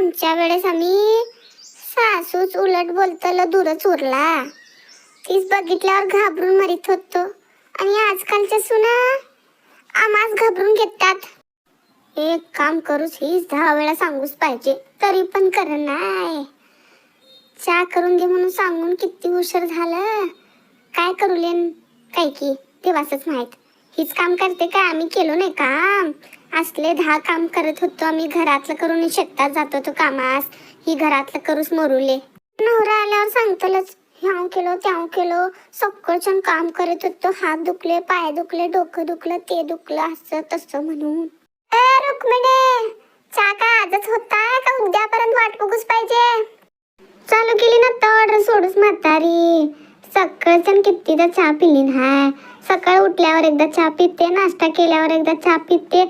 आमच्या वेळेस आम्ही सासूच उलट बोलतल दूरच उरला. तीच बघितल्यावर घाबरून मरीत होतो. आणि आजकालच्या सुना आम्हाच घाबरून घेतात. एक काम करूच हीच 10 वेळा सांगूच पाहिजे तरी पण करत नाही. चहा करून घे म्हणून सांगून किती उशीर झालं. काय करूलेन काय की देवासच माहित. हीच काम करते का? आम्ही केलो नाही काम. असले 10 काम करत होतो आम्ही. घरातलं करून शेतात जात होतो कामास. ही घरातलं करूच मरुले. नवरा आल्यावर सांगतलच ह्याव केलो त्याव केलो. सगळं काम करत होतो. हात दुखले, पाय दुखले, डोकं दुखलं, ते दुखलं, असं तसं म्हणून. रुक्मिणी, चहा काय आजच होता का उद्यापर्यंत वाट बघूच पाहिजे? चालू केली ना तर ऑर्डर सोडूच म्हातारी. सकाळचं कितीदा चहा पिली हाय. सकाळ उठल्यावर एकदा चहा पिते, नाश्ता केल्यावर एकदा चहा पिते,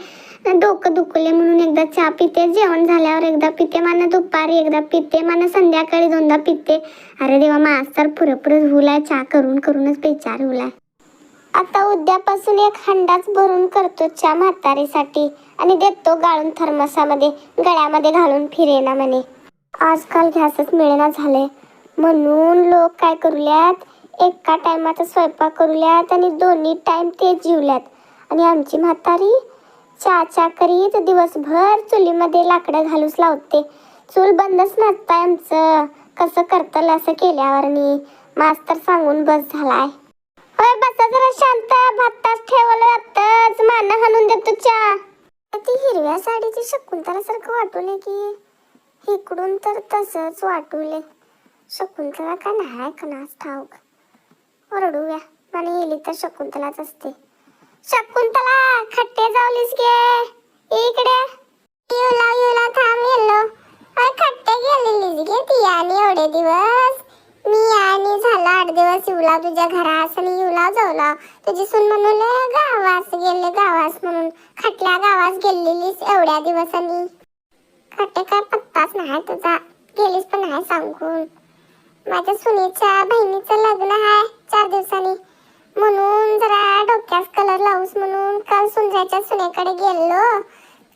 डोकं दुखले म्हणून एकदा चहा पिते, जेवण झाल्यावर एकदा पिते, माना दुपारी एकदा पिते, माना संध्याकाळी 2दा पिते. अरे देवा, माझ तर पुरं हुलाय चहा करून करूनच बेचार हुलाय. आता उद्यापासून एक हंडाच भरून करतो चहा म्हातारीसाठी आणि देतो गाळून थर्मसामध्ये, गळ्यामध्ये घालून फिरेना म्हणे. आजकाल गॅसच मिळेना झाले म्हणून लोक काय करूल्यात, एका टायमाचा स्वयंपाक करूल्यात आणि दोन्ही टाइम ते जीवल्यात. आणि आमची म्हातारी चहा करीत दिवसभर चुलीमध्ये लाकडं घालूच लावते. चूल बंदच नसताय आमचं. कसं करतल असं केल्यावर मास्तर सांगून बस झालाय. होय बसा जरा शांत. भाताच ठेवलं आत्ताच. मान हाणून देतो चहा. ती हिरव्या साडीची शकुंतलासारखं वाटूले की इकडून तर तसंच वाटूले. शकुंतला का नाही कनाच ठाऊक. ओरडूया आणि येली तर शकुंतलाच असते. शकुंतला, खट्टे जावलीस गे इकडे. येऊ थांब येलो. खट्टे गेलेलीस गे ती आणि एवढे दिवस. मी आणि झाला 8 दिवस येऊला तुझ्या घरास आणि येऊला जाऊला. तुझी सून म्हणून गावास गेले, गावास म्हणून खटल्या गावास गेलेलीस एवढ्या दिवसांनी. खट्टे काय पत्ताच नाही तुझा. गेलीस पण नाही सांगून. माझ्या सुनेच्या बहिणीचं लग्न आहे 4 दिवसांनी म्हणून जरा डोक्यास कलर लावूस म्हणून काल सुंजाच्या सुनेकडे गेलो.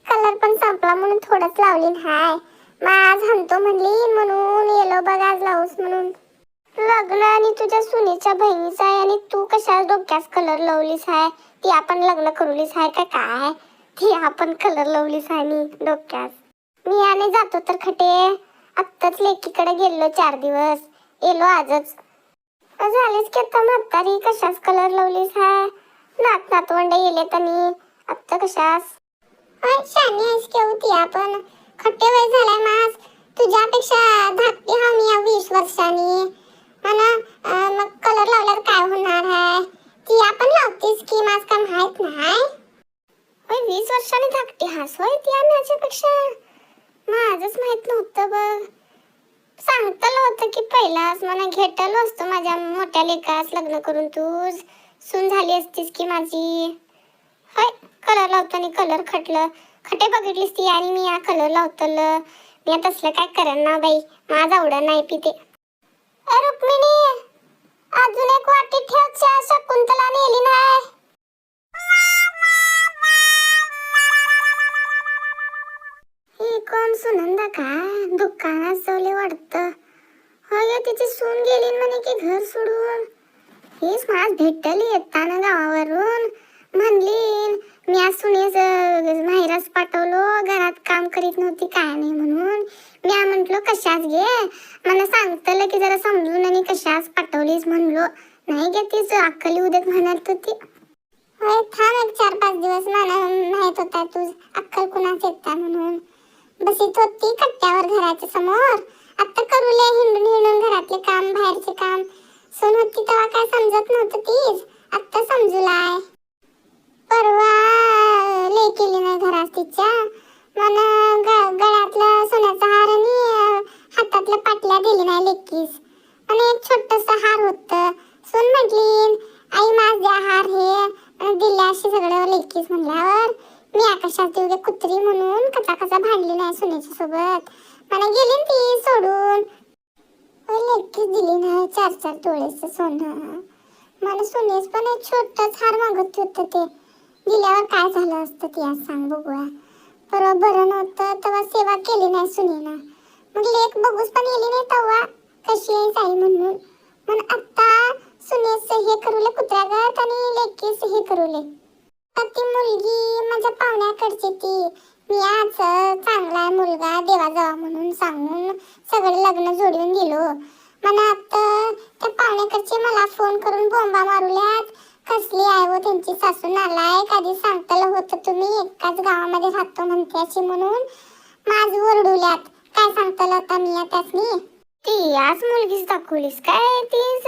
कलर पण संपला म्हणून थोडंच लावली हाय. मग आज हंतो म्हणली म्हणून येलो बघ आज लावूस म्हणून. लग्न आणि तुझ्या सुनेच्या बहिणीचं आहे आणि तू कशा डोक्यास कलर लावलीस आहे? ती आपण लग्न करूलीस आहे का काय? ती आपण कलर लावलीस आहे आणि डोक्यास. मी आणि जातो तर खटे. आत्ताच लेकीकडे गेलो 4 दिवस. येलो आजच. झालीस की आता म्हातारी. कशास कलर लावलीस आहे? नातवंड येले तनी आत्ता कशास? शानी आहेस केव ती आपण. खट्टे वय झालाय माझ. तुझ्यापेक्षा धाकटी हा मी 20 वर्षांनी. मग कलर लावल्यावर काय होणार आहे? ती आपण लावतीस की माझ का माहित नाही. 20 वर्षांनी धाकटी हास होय ती माझ्यापेक्षा. माझंच माहित नव्हतं बघ. सांगतलं होतं की पहिलाच मला घेतलं असतं माझ्या मोठ्या लेकास लग्न करून. तूच सून झाली असतीस की माझी. होय कलर लावताना कलर खटलं. खटे बघितलीस ती आणि मी या कलर लावतलं. मी आता असलं काय करेन ना बाई. माझं आवडं नाही पिते. रुक्मिणी, अजून एक वाटी ठेव चहा. शकुंतला नेली नाही. ही कोण सुनंदा का? दुकानात जाऊले वाटतं. होय तिची सून गेली म्हणे की घर सोडून. हीच माझ भेटली येताना गावावरून. म्हणली मी आज सुनेच माहेरास पाठवलो. घरात काम करीत नव्हती काय नाही म्हणून. मी म्हंटलो कशाच गे. मला सांगतलं की जरा समजून आणि कशाच पाठवलीस म्हणलो. नाही गे तीच अक्कली उद्यात म्हणत होती. होय थांब एक 4-5 दिवस. मला माहित होता तू अक्कल कुणाच येता म्हणून. बसीत होती कट्ट्यावर घराच्या समोर. आता करूले हिंडून घरातले काम, बाहेरचे काम. सून होती तेव्हा काय समजत नव्हतं तीच. आता समजूलाय. परवा लेकीली नाही घरात तिच्या. मला गळ्यातला सोन्याचा हार आणि हातातल्या पाटल्या दिली नाही लेकीस. आणि एक छोटासा हार होत. सून म्हटली आई माझ द्या हार हे दिले अशी सगळं लेकीस म्हणल्यावर मी आकाशात देऊ कुत्री म्हणून कसा भांडली नाही सुनेच्या सोबत. मला गेली ती सोडून. लेकीस दिली नाही 4-4 तोळेचं सोनं. मला सुनेस पण एक छोटाच हार मागत होतं. ते दिल्यावर काय झालं असतं ती आज सांग बघूया. परवा बरं नव्हतं तेव्हा सेवा केली नाही सुनीला. मग लेक बघूस पण गेली नाही तेव्हा कशी आहे साई म्हणून. मग आता सुनेस हे करूले कुत्र्यागत आणि लेकीस हे करूले. तर ती मुलगी माझ्या पाहुण्याकडची ती मी आज चांगला मुलगा देवा जावा म्हणून सांगून सगळे लग्न जोडून दिलो. मला आता त्या पाहुण्याकडचे मला फोन करून बोंबा मारूल्यात. कसली आहे व त्यांची सासू नालाय, कधी सांगतलं होतं तुम्ही एकाच गावामध्ये राहतो म्हणते अशी म्हणून माझ ओरडुल्यात. काय सांगतलं आता मी त्यासनी ती आज मुलगीच दाखवलीस काय तीच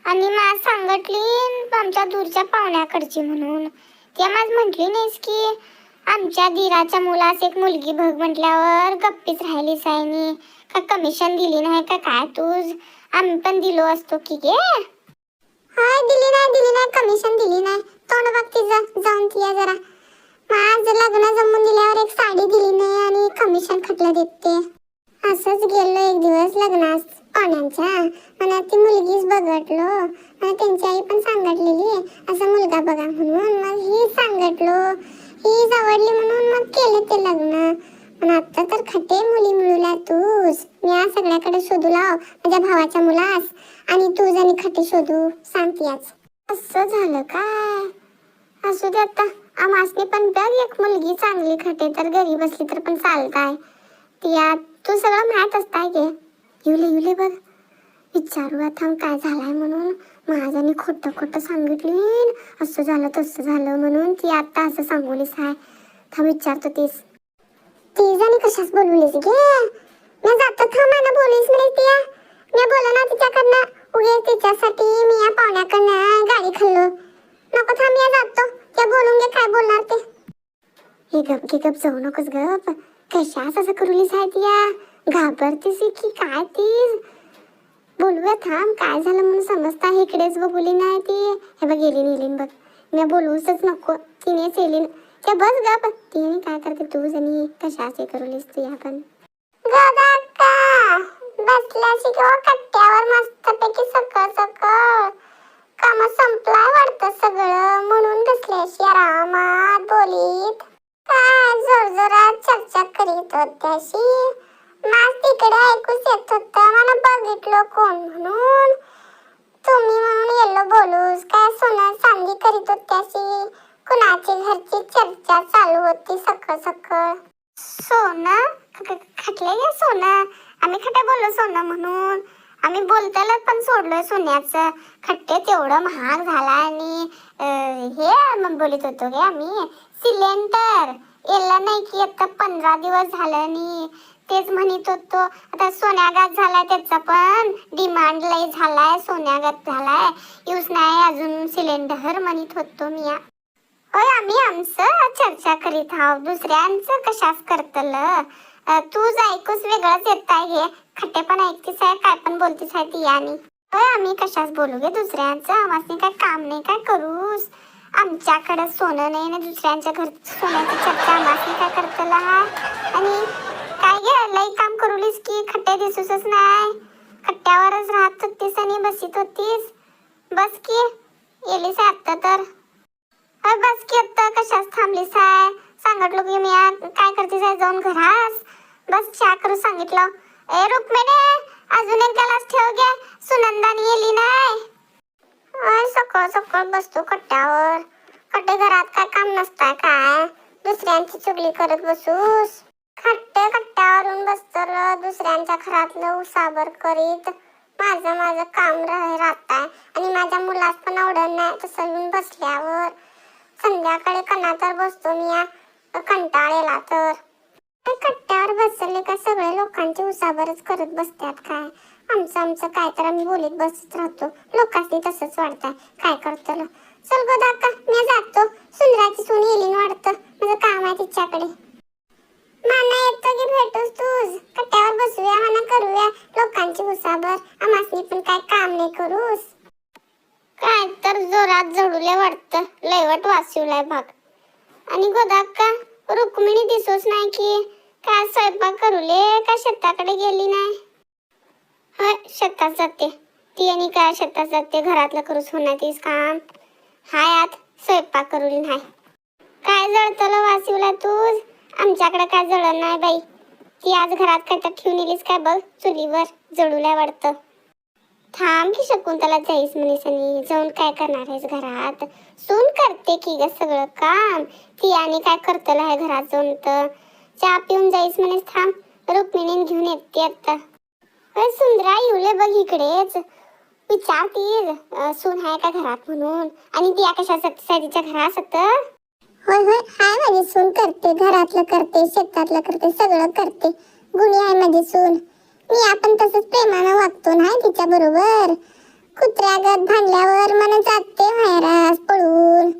आणि मला सांगितली आमच्या दूरच्या पाहुण्याकडची म्हणून. ती माझ म्हटली नाहीस की आमच्या दीराच्या मुलास एक मुलगी बघ म्हटल्यावर गप्पीच राहिली सायनी. का कमिशन दिली नाही का काय तूच? आम्ही पण दिलो असतो की गे. हाय दिली नाही कमिशन दिली नाही. तोंड बघ तिचं जाऊन ती जरा. माझं लग्न जमून दिल्यावर एक साडी दिली नाही आणि कमिशन खटलं देते. असंच गेलो एक दिवस लग्नास पाहुण्यांच्या. मला ती मुलगीच बघटलो. मला त्यांची आई पण सांगितलेली असा मुलगा बघा म्हणून. मग ही सांगितलो हीच आवडली म्हणून मग केलं ते लग्न. पण आता तर खटे मुली मिळूला तूच. मी आज सगळ्याकडे शोधू लाव माझ्या भावाच्या मुलास आणि तू आणि खटे शोधू सांगते आज. असं झालं काय? असू दे आता. आमासने पण बघ एक मुलगी चांगली खटे तर घरी बसली तर पण चालताय. ती तू सगळं माहित असताय गे. युले बघ विचारू थांब काय झालाय म्हणून. माझ्याने खोटं सांगितली असं झालं तसं झालं म्हणून ती आता असं सांगूलीस आहे. थांब विचारतो तीच. ती जणी कशाच बोलवलीस गे? मी जातो थांब ना बोललीस नाही ती. मी बोला ना तिच्याकडनं उगे तिच्यासाठी मी या पाहुण्याकडनं गाडी खाल्लो. नको थांब या जातो. त्या बोलून घे काय बोलणार ते. हे गप जाऊ नकोस गप. कशाच असं करूलीस आहे ती या? घाबरतीस की काय तीच? बोलूया थांब काय झालं म्हणून समजता. इकडेच बघुली नाही ती. हे बघ गेली नेलीन बघ. मी बोलूच नको तिनेच येलीन. ते बस गप. तिने काय करते तू जणी कशाच हे करूलीस तू आपण. बसल्याशी किंवा कट्ट्यावर मस्तपैकी सकाळ काम संपलाय वाटतं सगळं म्हणून बसल्याशी आरामात बोलीत काय जोरजोरात चर्चा करीत होत्याशी. माझ तिकडे ऐकूच येत होत. मला बघितलं कोण म्हणून तुम्ही म्हणून येलो बोलूस काय सोनं चांदी करीत होत्याशी. कुणाची घरची चर्चा चालू होती सकाळ. सोनं खटले गे सोनं. आम्ही खटे बोललो सोनं म्हणून. आम्ही बोलताना पण सोडलोय सोन्याचं. खट्टे तेवढं महाग झाला आणि हे मग बोलत होतो गे आम्ही सिलेंडर येला नाही की आता 15 दिवस झालं आणि तेच म्हणत होतो आता सोन्यागात झालाय त्याचा पण डिमांड लय झालाय. सोन्यागात झालाय यूज नाही अजून सिलेंडर म्हणत होतो मी. होय आम्ही आमचं चर्चा करीत आहोत. दुसऱ्यांचं कशाच करतलं. तूच ऐकूच वेगळंच येत आहे हे. खट्टे पण ऐकतीस आहे काय पण बोलतीस आहे ती आणि. होय आम्ही कशाच बोलू गे दुसऱ्यांचं. आम्हाला काय काम नाही काय करूस. आमच्याकडे सोनं नाही ना दुसऱ्यांच्या घर सोन्याची चर्चा आम्हाला काय करतलं हा. आणि काय गे लई काम करूलीस की खट्टे दिसूसच नाही. खट्ट्यावरच राहत होतीस आणि बसीत होतीस. बस की येलीस आता तर. बस की आता कशाच थांबलीस आहे. सांगितलं की मी काय करतेस आहे जाऊन घरास. बस चहा करू सांगितलं. ए रुक्मिणी अजून एक ग्लास ठेव गे. सुनंदानी येली नाही. सकाळ बसतो कट्ट्यावर. कट्टे घरात काय काम नसताय काय. दुसऱ्यांची चुगली करत बसूस. खट्टे कट्ट्यावरून बसतर दुसऱ्यांच्या घरातलं उसाबर करीत माझं काम राहताय. आणि माझ्या मुलास पण आवडत नाही तसं येऊन बसल्यावर. संध्याकाळी कणा तर बसतो मी कंटाळेला तर. कट्ट्यावर बसले का सगळे लोकांची उसाबरच करत बसतात काय. आमचं काय तर आम्ही बोलीत बसत राहतो. लोकांनी तसंच वाटतंय काय करतो. चल गो दाका मी जातो. सुंदराची सून येलीन वाटतं. माझं काम आहे तिच्याकडे. माना येतो की भेटूस तूच. कट्ट्यावर बसूया म्हणा करूया लोकांची उसाबर. आम्हासनी पण काय काम नाही करूस. काय तर जोरात जडूले वाटतं. लयवट वासिवलाय भाग. आणि गोदाक्का रुक्मिणी दिसूच नाही की काय स्वयंपाक करूले का शेताकडे गेली नाही. होय शेतात जाते ती आणि काय शेतात जाते घरातलं करूच होणार तीच काम. हाय आत स्वयंपाक करूली नाही. काय जळतलं वासिवला तूच. आमच्या तुमच्याकडे काय जळण नाही बाई. ती आज घरात काय तर ठेवून येलीस काय बघ, चुलीवर जळूलाय वाटतं. थांब की शकुंतला, जाईस म्हणे जाऊन काय करणार आहेस घरात? सून करते की ग सगळं काम. ती आणि काय करतल आहे घरात जाऊन? तर चहा पिऊन जाईस म्हणे. थांब रुक्मिणीने घेऊन येते आता. सुंदरा येऊले बघ इकडेच. विचारतील सून आहे का घरात म्हणून. आणि ती कशासाठी तिच्या घरात असत? होय होय हाय, माझी सून करते, घरातलं करते, शेतातलं करते, सगळं करते. गुणी आहे माझी सून. मी आपण तसंच प्रेमानं वागतो ना तिच्या बरोबर. कुत्र्यागत भांडल्यावर मन जाते माहेरास पळून.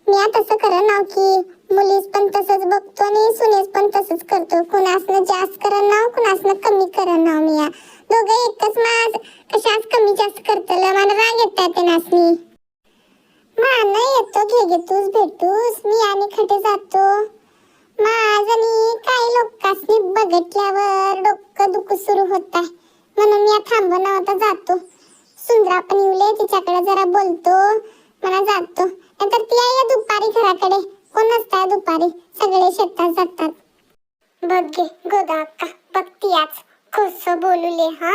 मी तसं करत नाव की मुलीस पण तसंच बघतो आणि सुनेस पण तसंच करतो. कुणासनं जास्त करत नाव, कुणासनं कमी करत नाव. मी दोघं एकच माझ कशाच कमी जास्त करतल. मला राग येतात ते नासनी. मान येतो घे तूच भेटूस. मी आणि खटे जातो. माझ आणि काही लोकांनी बघितल्यावर डोकं दुखू सुरू होत आहे. म्हणून मी थांबून आता जातो. सुंदरा पण येऊले, तिच्याकडे जरा बोलतो. मला जातो. नंतर ती आहे दुपारी घराकडे. कोण नसताय दुपारी, सगळे शेतात जातात. बघ गे गोदा अक्का, बघती आज कसं बोलूले. हा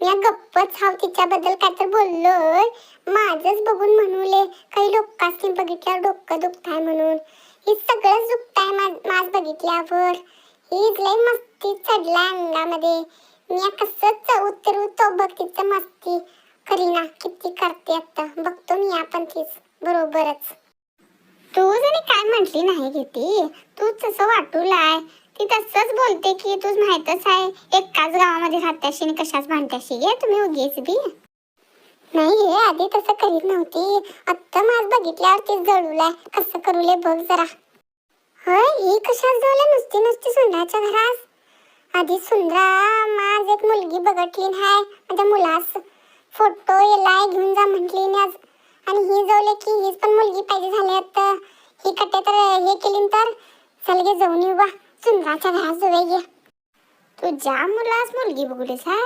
मी गप्पच हाव. तिच्याबद्दल काय तर बोललोय. माझंच बघून म्हणूले काही लोकांनी बघितल्यावर डोकं दुखताय म्हणून. हे सगळंच दुखताय माझ बघितल्यावर. हीच लय मस्ती चढलाय अंगामध्ये. मी कसं उतरू तो बघ तिचं मस्ती. करीना किती करते आता बघतो मी. आपण तीच बरोबरच. तू जरी काय म्हटली नाही घेती, तू तसं वाटूलाय. ती तसंच बोलते की तूच माहितच आहे एकाच गावामध्ये राहत्याशी आणि कशाच भांडत्याशी. गे तुम्ही उगीच बी नाही हे आधी तसं करीत नव्हती. आत्ता माझ बघितल्यावर ती जळूलाय. कसं करूले बघ जरा. होय ही कशाच जळूला नुसती नुसती सुंदराच्या घरात. आधी सुंदरा माझ एक मुलगी बघितली नाही. माझ्या मुलास फोटो येलाय घेऊन जा म्हटली आज. आणि ही जवले की हीच पण मुलगी पाहिजे झाली आता. ही कटे तर हे केली तर चल गे जाऊन येऊ बा सुंदराच्या घरात जाऊया. तुझ्या मुलास मुलगी बघूलीस हा?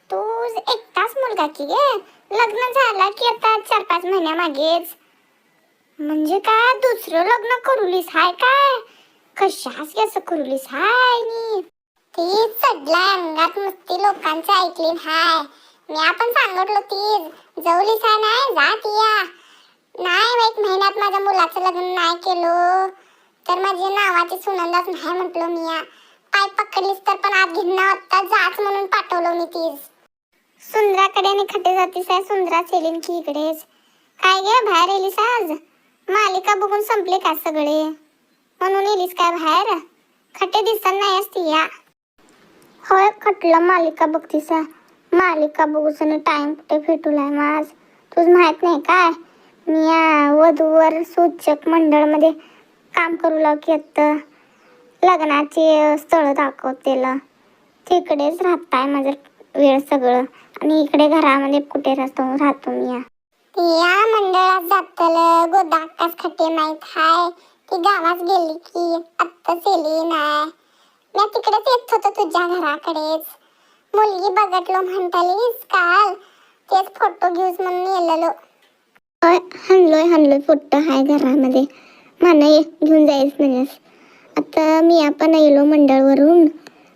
तू एकटाच मुलगा की गे? लग्न झाला की आता 4-5 महिन्यामागेच. म्हणजे काय दुसरं लग्न करूलीस हाय काय? कशाच असं करूलीस हाय? ती चढलाय अंगात नुसती लोकांचं ऐकली हाय. मी आपण सांगितलं ती जवलीस हाय नाही जात या. नाही 1 महिन्यात माझ्या मुलाचं लग्न नाही केलं तर माझी नावाची सुनंदाच नाही म्हटलो मी. पाय पकडलीस तर पण आत घेऊन आता जाच म्हणून पाठवलं मी तीच. सुंदराकडे आणि खटे जातीस आहे. सुंदरा सेलिन की इकडेच. काय गे बाहेर येलीस आज? मालिका बघून संपले का सगळे म्हणून येलीस काय बाहेर? खटे दिसत नाही असती या. होय खटलं मालिका बघतीस. मालिका बघून टाइम कुठे भेटूलाय माझ. तुझ माहित नाही काय? मी वधूवर सूचक मंडळमध्ये काम करू लागली. आता लग्नाचे स्थळ दाखवतेला तिकडेच राहताय माझं वेळ सगळं. आणि इकडे घरामध्ये कुठे राहतो मी. या मंडळात जातल गोदाकास खटे माहित हाय. ती गावात गेली की आत्ताच येली नाही. मी तिकडेच येत होतो तुझ्या घराकडेच. मुलगी बघटलो म्हणतालीस काल. तेच फोटो घेऊस म्हणून येलेलो. हाणलोय फोटो हाय घरामध्ये. मला घेऊन जायच म्हणस. आता मी आपण येलो मंडळवरून.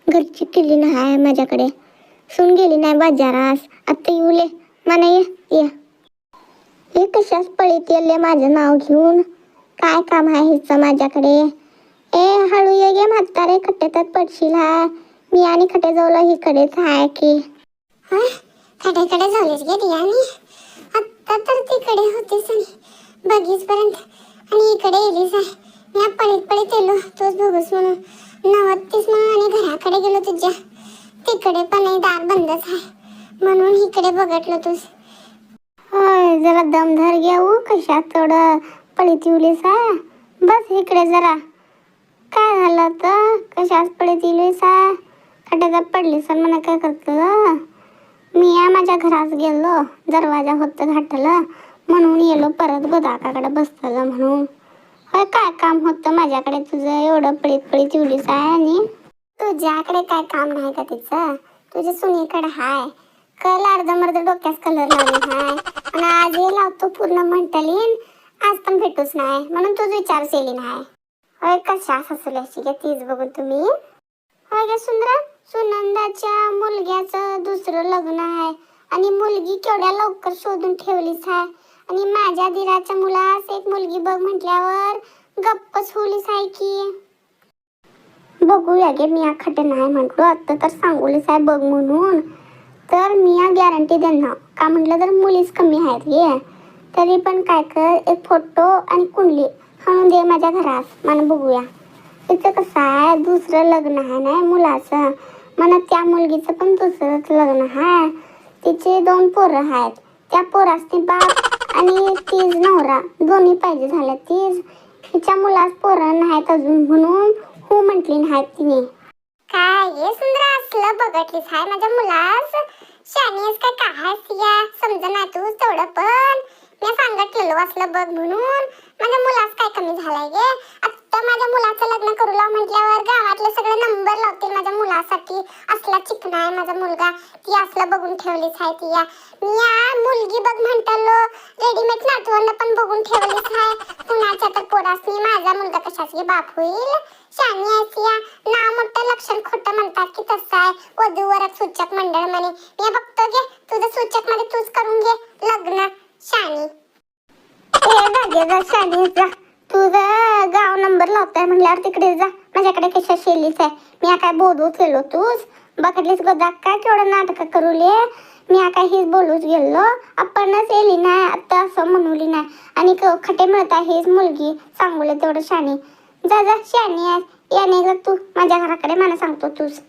घरची केली नाही माझ्याकडे. सून गेली नाही बाजारास. आता येऊले मला ये. हे कशाच पळीत येले माझं नाव घेऊन. काय काम आहे हिचं माझ्याकडे? ए हळू ये गे म्हातारे खट्ट्यात पडशील हा. मी आणि खटे जाऊला इकडेच आहे की. खट्याकडे जाऊलीस गे रियानी? आत्ता तर तिकडे होतीस आणि बघीस पर्यंत आणि इकडे येलीस आहे. मी पळीत येलो तोच बघूस म्हणून. नवतीस म्हणून आणि घराकडे गेलो तुझ्या. तिकडे पण दार बंदच आहे म्हणून इकडे बघटलो तूच. होय जरा दमधर घेऊ. कशात थोडं पळीत येऊलीस हा? बस इकडे जरा. काय झालं तर कशाच पळीत येऊलीस हा? खट्यात पडलीस म्हणा काय करतं? मी माझ्या घरात गेलो. दरवाजा होतं घाटलं म्हणून येलो परत गोदाकाकडे बसलं म्हणून. होय काय काम होतं माझ्याकडे तुझं? एवढं पळीत येऊलीस आहे. आणि तुझ्याकडे काय काम नाही का तिचं? तुझ्या सुनीकडे हाय. कल अर्धमर्ध डोक्यास कलर लावली हाय. आणि आज हे लावतो पूर्ण म्हणतालीन आज पण भेटूच नाही म्हणून तुझ विचारच येली नाही. होय कशा सासूल्याशी घ्या तीच बघून तुम्ही. होय ग सुंदरा, सुनंदाच्या मुलग्याचं दुसरं लग्न आहे आणि मुलगी केवढ्या लवकर शोधून ठेवलीच आहे आणि माझ्या दिराच्या मुलास एक मुलगी बघ म्हटल्यावर गप्पच होलीच आहे की. बघूया गे, मी खटे नाही म्हटलो आता तर सांगूलीच आहे बघ म्हणून. तर मी गॅरंटी देणार का म्हटलं तर मुलीच कमी आहेत गे. तरी पण काय कर, एक फोटो आणि कुंडली आणून दे माझ्या घरात, मला बघूया. तिचं कसं आहे दुसरं लग्न आहे ना मुलाचं, मला त्या मुलगीचं पण दुसरंच लग्न आहे. तिचे 2 पोरं आहेत, त्या पोरासनी बाप आणि तीच नवरा दोन्ही पाहिजे झाल्या. तीच तिच्या मुलास पोरं नाहीत अजून म्हणून हो म्हटली नाही तिने. काय हे सुंदर असलं बघटलीस आहे माझ्या मुलास, शानीस काय या समजा ना तू तेवढं पण मी सांगितलेलो असलं बघ म्हणून. माझ्या मुलास काय कमी झालाय गे. आता माझ्या मुलाचं लग्न करू लाव म्हटल्यावर गावातले सगळे नंबर लावतील माझ्या मुलासाठी. असला चिकना आहे माझा मुलगा, ती असलं बघून ठेवलीच आहे ती. मी मुलगी बघ म्हणतालो रेडीमेड नातवंड पण बघून ठेवलीच आहे. कुणाच्या तर पोरासनी माझा मुलगा कशाची बाप होईल. शानी आहे ना मोठं लक्षण खोटं म्हणतात की तसं आहे. वधूवरच सूचक मंडळ म्हणे. मी बघतो घे तुझं सूचक मध्ये तूच करून घे लग्न शानी. जा शानी जा, तुझं गाव नंबर लावताय म्हणल्यावर तिकडे जा, माझ्याकडे कशा शेलीच आहे. मी काय बोलू केलो तूच बघितलीस गोदा काय केवढं नाटक करूले. मी काय हीच बोलूच गेलो, आपणच येली नाही आता असं म्हणूली नाही आणि खटे मिळता हीच मुलगी सांगूले तेवढं शानी. जा जा शानी आहे याने जा तू माझ्या घराकडे, मला सांगतो तूच.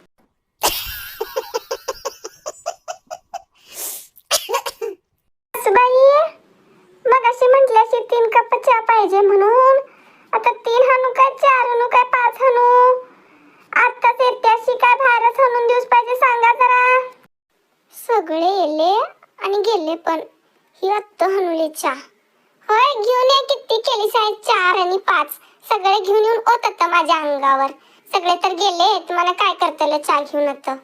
मग अशी म्हटल्याशी 3 कप चहा पाहिजे म्हणून आता 3 हाणू काय 4 हाणू काय 5 हाणू. आताच येत्याशी काय बाहेरच हाणून दिवस पाहिजे सांगा जरा. सगळे येले आणि गेले पण ही आत्ता हाणूले चहा. होय घेऊन ये, किती केली साहेब 4 आणि 5 सगळे घेऊन येऊन ओत आता माझ्या अंगावर. सगळे तर गेले, तुम्हाला काय करताले चहा घेऊन आता.